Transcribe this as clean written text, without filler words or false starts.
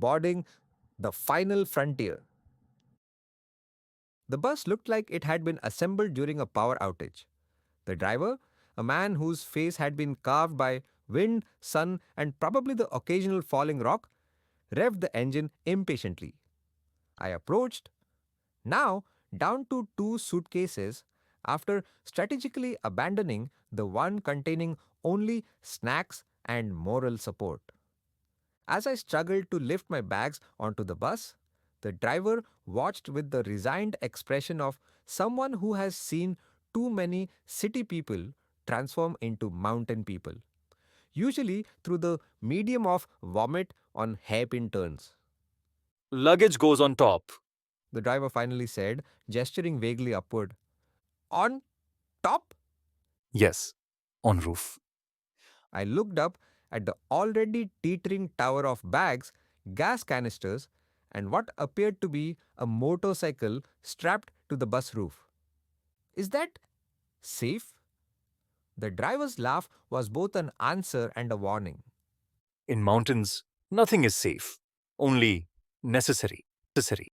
boarding the final frontier. The bus looked like it had been assembled during a power outage. The driver, a man whose face had been carved by wind, sun, and probably the occasional falling rock, revved the engine impatiently. I approached, now down to two suitcases, after strategically abandoning the one containing only snacks and moral support. As I struggled to lift my bags onto the bus, the driver watched with the resigned expression of someone who has seen too many city people transform into mountain people, usually through the medium of vomit on hairpin turns. Luggage goes on top. The driver finally said, gesturing vaguely upward. On top? Yes, on roof. I looked up at the already teetering tower of bags, gas canisters, and what appeared to be a motorcycle strapped to the bus roof. Is that safe? The driver's laugh was both an answer and a warning. In mountains, nothing is safe, only necessary.